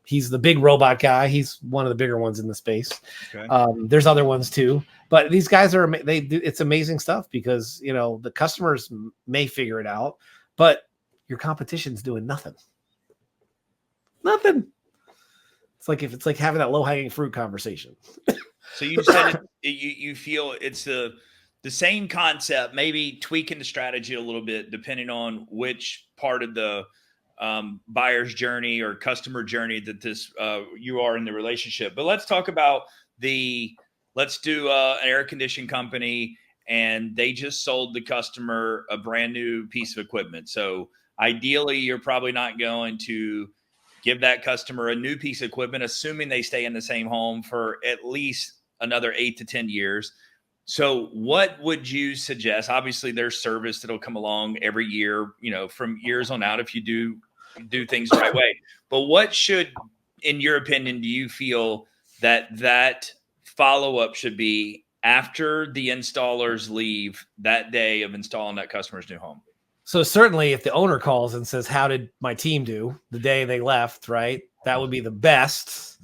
He's the big robot guy. He's one of the bigger ones in the space. Okay. There's other ones too, but these guys it's amazing stuff because, the customers may figure it out, but your competition's doing nothing. Nothing. It's like having that low hanging fruit conversation. So you said you feel it's the same concept, maybe tweaking the strategy a little bit, depending on which part of the buyer's journey or customer journey that you are in the relationship. But let's talk about let's do an air conditioning company, and they just sold the customer a brand new piece of equipment. So ideally, you're probably not going to give that customer a new piece of equipment, assuming they stay in the same home for at least another 8 to 10 years. So what would you suggest? Obviously, there's service that'll come along every year, from years on out if you do things the right way. But what should, in your opinion, do you feel that follow-up should be after the installers leave that day of installing that customer's new home? So certainly if the owner calls and says, how did my team do the day they left, right? That would be the best,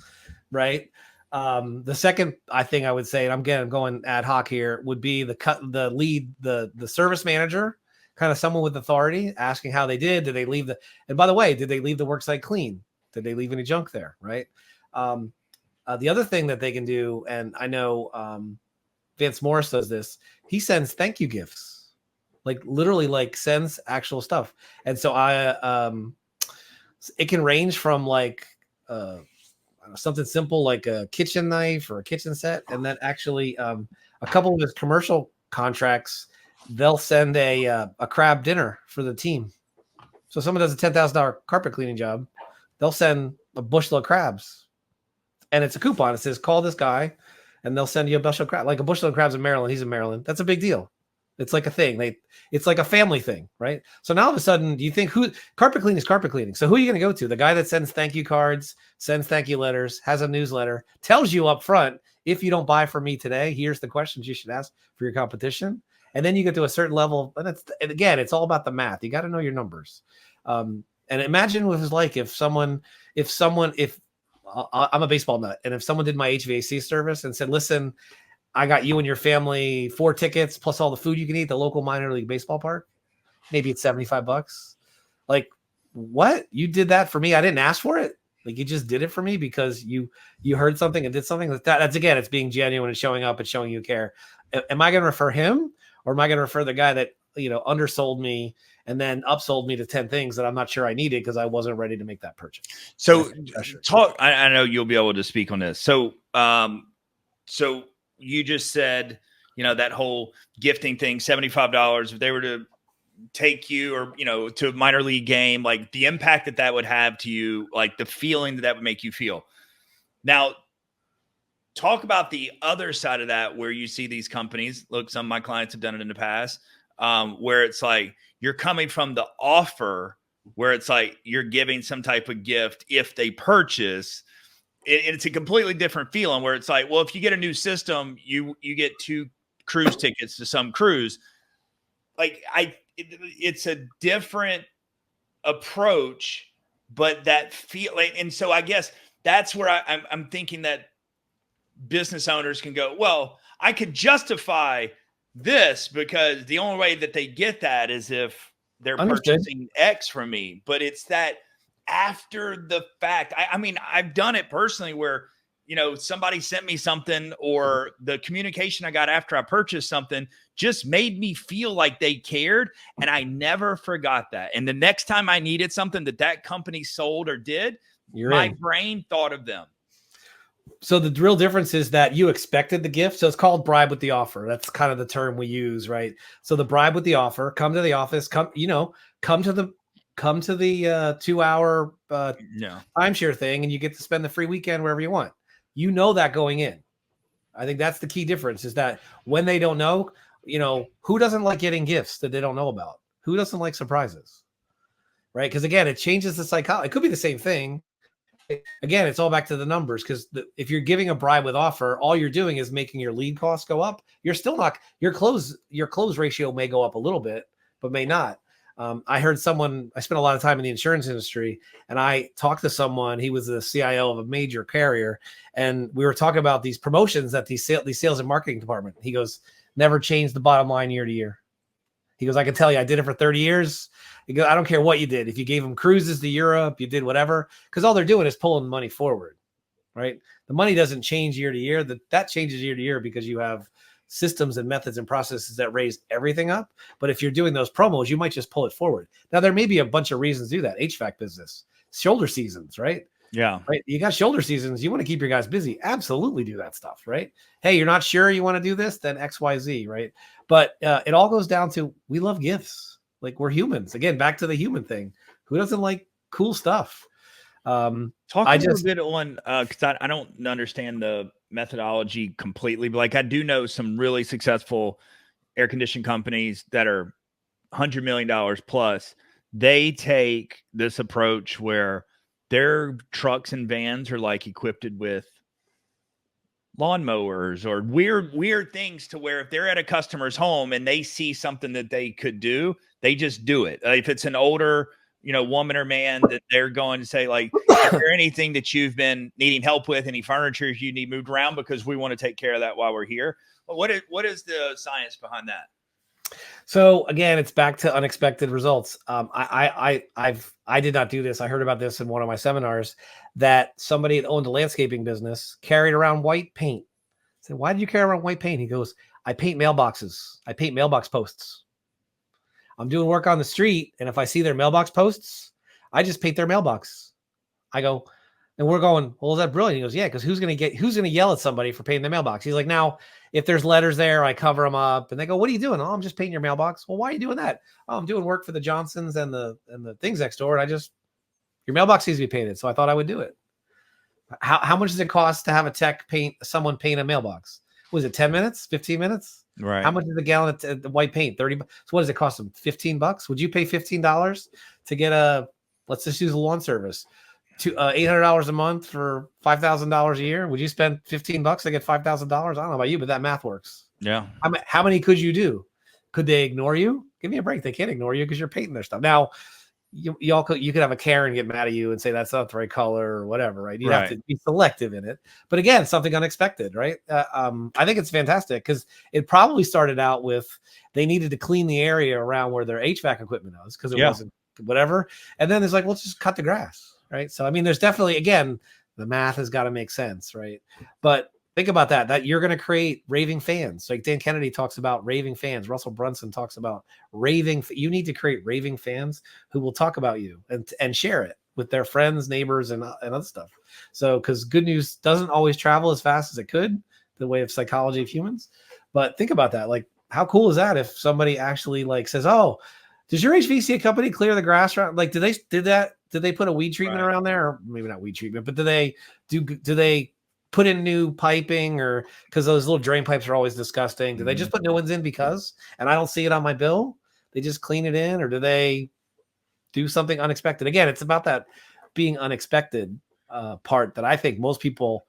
right? The second thing I would say, and I'm going ad hoc here, would be the lead, the service manager, kind of someone with authority, asking how they did. Did they leave and by the way, did they leave the worksite clean? Did they leave any junk there, right? The other thing that they can do, and I know Vance Morris does this, he sends thank you gifts. Like literally sends actual stuff. And so it can range from something simple like a kitchen knife or a kitchen set. And then actually a couple of his commercial contracts, they'll send a crab dinner for the team. So someone does a $10,000 carpet cleaning job, they'll send a bushel of crabs. And it's a coupon. It says, call this guy and they'll send you a bushel of crab. Like a bushel of crabs in Maryland. He's in Maryland. That's a big deal. It's like a thing. It's like a family thing, right? So now all of a sudden, do you think carpet cleaning is carpet cleaning? So who are you going to go to? The guy that sends thank you cards, sends thank you letters, has a newsletter, tells you up front, if you don't buy from me today, here's the questions you should ask for your competition. And then you get to a certain level, and again, it's all about the math. You got to know your numbers. And imagine what it was like if I'm a baseball nut, and if someone did my HVAC service and said, listen, I got you and your family 4 tickets plus all the food you can eat at the local minor league baseball park. Maybe it's $75. Like, what? You did that for me? I didn't ask for it. Like, you just did it for me because you heard something and did something like that. That's again, it's being genuine and showing up and showing you care. Am I going to refer him, or am I going to refer the guy that, undersold me and then upsold me to 10 things that I'm not sure I needed because I wasn't ready to make that purchase? So I know you'll be able to speak on this. So you just said, that whole gifting thing, $75, if they were to take you or, to a minor league game, like the impact that would have to you, like the feeling that would make you feel. Now, talk about the other side of that, where you see these companies, look, some of my clients have done it in the past, where it's like you're coming from the offer, where it's like you're giving some type of gift if they purchase. It's a completely different feeling, where it's like, well, if you get a new system, you get 2 cruise tickets to some cruise. Like it's a different approach, but that feel. And so I guess that's where I'm thinking that business owners can go, well, I could justify this because the only way that they get that is if they're purchasing X from me. But it's that after the fact. I mean, I've done it personally where, somebody sent me something, or the communication I got after I purchased something just made me feel like they cared. And I never forgot that. And the next time I needed something that company sold or did, my brain thought of them. So the real difference is that you expected the gift. So it's called bribe with the offer. That's kind of the term we use, right? So the bribe with the offer, come to the office, come to come to the 2-hour No. timeshare thing, and you get to spend the free weekend wherever you want. You know that going in. I think that's the key difference, is that when they don't know, who doesn't like getting gifts that they don't know about? Who doesn't like surprises? Right? Because again, it changes the psychology. It could be the same thing. Again, it's all back to the numbers, because if you're giving a bribe with offer, all you're doing is making your lead costs go up. You're still not, your close ratio may go up a little bit, but may not. I heard someone, I spent a lot of time in the insurance industry, and I talked to someone, he was the CIO of a major carrier, and we were talking about these promotions that these sales and marketing department. He goes, never change the bottom line year to year. He goes, I can tell you, I did it for 30 years. He goes, I don't care what you did. If you gave them cruises to Europe, you did whatever, because all they're doing is pulling the money forward, right? The money doesn't change year to year. That changes year to year because you have systems and methods and processes that raise everything up. But if you're doing those promos, you might just pull it forward. Now, there may be a bunch of reasons to do that. HVAC business, shoulder seasons, right? Yeah. Right. You got shoulder seasons. You want to keep your guys busy. Absolutely do that stuff, right? Hey, you're not sure you want to do this? Then XYZ, right? But it all goes down to, we love gifts. Like, we're humans. Again, back to the human thing. Who doesn't like cool stuff? Talk a little bit on, because I don't understand the methodology completely, but like, I do know some really successful air conditioning companies that are $100 million plus. They take this approach where their trucks and vans are like equipped with lawnmowers or weird things, to where if they're at a customer's home and they see something that they could do, they just do it. If it's an older, woman or man, that they're going to say, like, is there anything that you've been needing help with, any furniture you need moved around, because we want to take care of that while we're here. But what is the science behind that? So again, it's back to unexpected results. I did not do this. I heard about this in one of my seminars, that somebody that owned a landscaping business carried around white paint. I said, why did you carry around white paint? He goes, I paint mailboxes. I paint mailbox posts. I'm doing work on the street, and if I see their mailbox posts, I just paint their mailbox. I go, and we're going, well, is that brilliant? He goes, yeah, because who's going to yell at somebody for painting the mailbox? He's like, now, if there's letters there, I cover them up. And they go, what are you doing? Oh, I'm just painting your mailbox. Well, why are you doing that? Oh, I'm doing work for the Johnsons and the things next door. And your mailbox needs to be painted. So I thought I would do it. How much does it cost to have a tech someone paint a mailbox? Was it 10 minutes, 15 minutes? Right. How much is a gallon of white paint? 30 bucks. So what does it cost them? $15? Would you pay $15 to get let's just use a lawn service, to $800 a month for $5,000 a year? Would you spend $15 to get $5,000? I don't know about you, but that math works. Yeah. How many could you do? Could they ignore you? Give me a break. They can't ignore you because you're painting their stuff. Now, you could have a Karen get mad at you and say that's not the right color or whatever, right? You have to be selective in it. But again, something unexpected, right? I think it's fantastic, because it probably started out with, they needed to clean the area around where their HVAC equipment was, because it wasn't whatever. And then it's like, well, let's just cut the grass, right? So, I mean, there's definitely, again, the math has got to make sense, right? But think about that you're going to create raving fans. Like Dan Kennedy talks about raving fans. Russell Brunson talks about raving. You need to create raving fans who will talk about you and share it with their friends, neighbors, and other stuff. So, because good news doesn't always travel as fast as it could, the way of psychology of humans. But think about that. Like, how cool is that if somebody actually says, oh, does your HVAC company clear the grass around? Like, did they put a weed treatment around there? Or maybe not weed treatment, but do they put in new piping, or because those little drain pipes are always disgusting? Do they just put new ones in and I don't see it on my bill? They just clean it in, or do they do something unexpected? Again, it's about that being unexpected part that I think most people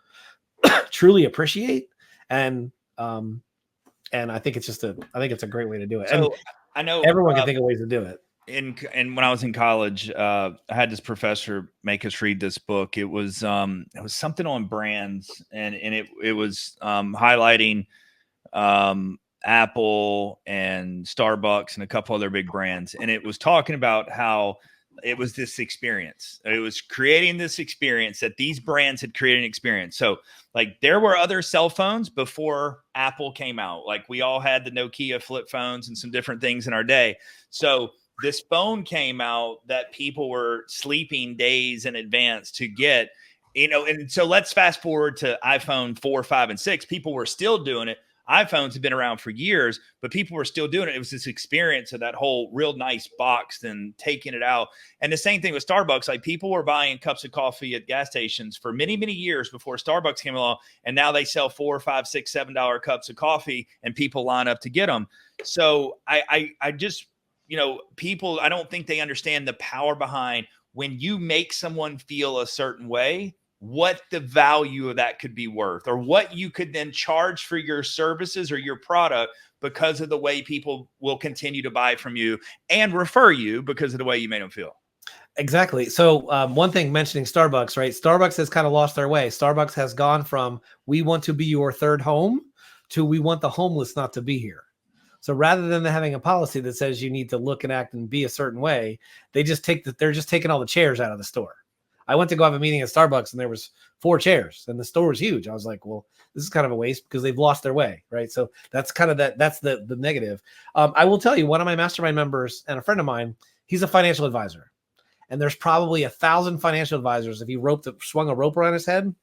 truly appreciate. And I think it's a great way to do it. So, and I know everyone can think of ways to do it. And when I was in college, I had this professor make us read this book. It was something on brands, and it was highlighting Apple and Starbucks and a couple other big brands. And it was talking about how it was this experience. It was creating this experience that these brands had created an experience. So like there were other cell phones before Apple came out. Like we all had the Nokia flip phones and some different things in our day. So this phone came out that people were sleeping days in advance to get, and so let's fast forward to iPhone 4, 5, and 6. People were still doing it. iPhones have been around for years, but people were still doing it. It was this experience of that whole real nice box and taking it out. And the same thing with Starbucks. Like, people were buying cups of coffee at gas stations for many, many years before Starbucks came along. And now they sell $4, $5, $6, $7 cups of coffee, and people line up to get them. So I just, people, I don't think they understand the power behind when you make someone feel a certain way, what the value of that could be worth, or what you could then charge for your services or your product because of the way people will continue to buy from you and refer you because of the way you made them feel. Exactly. So one thing, mentioning Starbucks, right? Starbucks has kind of lost their way. Starbucks has gone from, we want to be your third home, to we want the homeless not to be here. So rather than having a policy that says you need to look and act and be a certain way, they're just taking all the chairs out of the store. I went to go have a meeting at Starbucks, and there was 4 chairs, and the store was huge. I was like, well, this is kind of a waste because they've lost their way, right? So that's kind of that's the negative. I will tell you, one of my mastermind members and a friend of mine, he's a financial advisor, and there's probably 1,000 financial advisors. If he swung a rope around his head,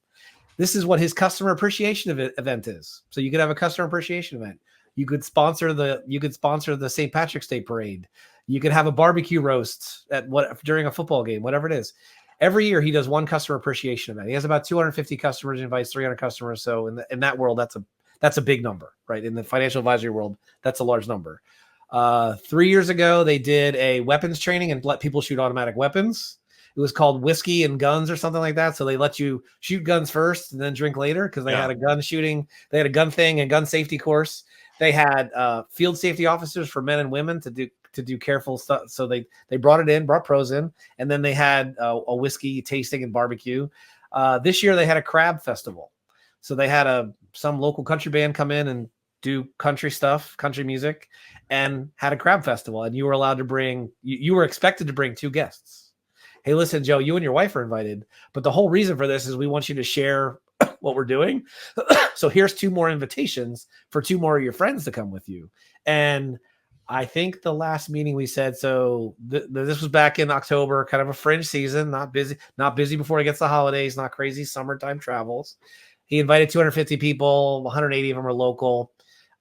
this is what his customer appreciation event is. So you could have a customer appreciation event. You could sponsor the St. Patrick's Day parade. You could have a barbecue roast during a football game, whatever it is. Every year he does one customer appreciation event. He has about 250 customers, invites 300 customers. So in that world, that's a big number, right? In the financial advisory world, that's a large number. 3 years ago, they did a weapons training and let people shoot automatic weapons. It was called Whiskey and Guns or something like that. So they let you shoot guns first and then drink later, because they had a gun shooting. They had a gun thing and gun safety course. They had field safety officers for men and women to do careful stuff. So they brought pros in, and then they had a whiskey tasting and barbecue. This year they had a crab festival. So they had some local country band come in and do country stuff, country music, and had a crab festival. And you were allowed to you were expected to bring 2 guests. Hey, listen, Joe, you and your wife are invited, but the whole reason for this is we want you to share what we're doing. So here's 2 more invitations for 2 more of your friends to come with you. And I think the last meeting we said, so this was back in October, kind of a fringe season, not busy before it gets the holidays, not crazy summertime travels. He invited 250 people, 180 of them are local.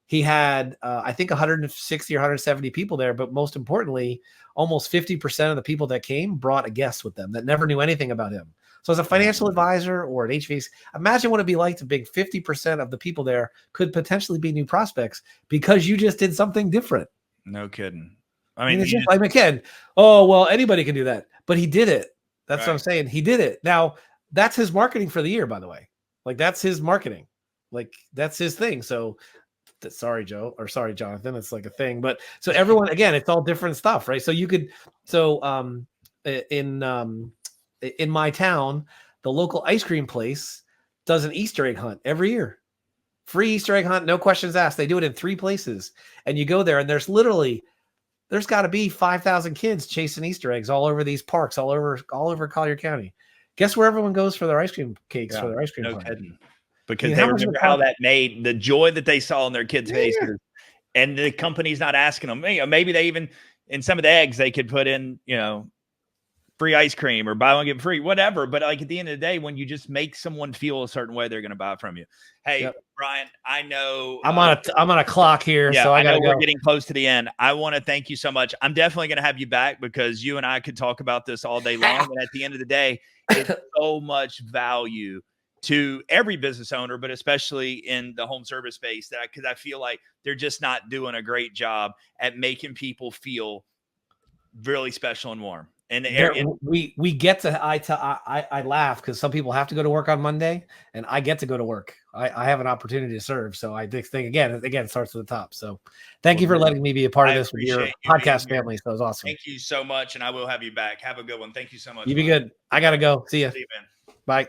He had, I think 160 or 170 people there, but most importantly, almost 50% of the people that came brought a guest with them that never knew anything about him. So as a financial advisor or an HVAC, imagine what it'd be like to bring 50% of the people there could potentially be new prospects because you just did something different. No kidding. I mean, like McKen, oh, well, anybody can do that, but he did it. That's right. What I'm saying. He did it. Now, that's his marketing for the year, by the way. Like, that's his marketing. Like, that's his thing. So sorry, Joe, or sorry, Jonathan. It's like a thing. But so everyone, again, it's all different stuff, right? So you could, in my town, the local ice cream place does an Easter egg hunt every year. Free Easter egg hunt, no questions asked. They do it in 3 places. And you go there, and there's got to be 5,000 kids chasing Easter eggs all over these parks, all over Collier County. Guess where everyone goes for their ice cream cakes for their ice cream party? Because they remember how that made the joy that they saw in their kids' faces. And the company's not asking them. Maybe they even, in some of the eggs, they could put in, free ice cream or buy one, get free, whatever. But like, at the end of the day, when you just make someone feel a certain way, they're going to buy from you. Hey, Bryan, I know I'm on a clock here. Yeah, so I know go. We're getting close to the end. I want to thank you so much. I'm definitely going to have you back because you and I could talk about this all day long. And at the end of the day, it's so much value to every business owner, but especially in the home service space, because I feel like they're just not doing a great job at making people feel really special and warm. And we get to I laugh because some people have to go to work on Monday, and I get to go to work. I have an opportunity to serve, so I think again it starts at the top. So thank you for letting me be a part of this with your podcast family. So it was awesome. Thank you so much, and I will have you back. Have a good one. Thank you so much. You be good. I gotta go. See you. See you, man. Bye.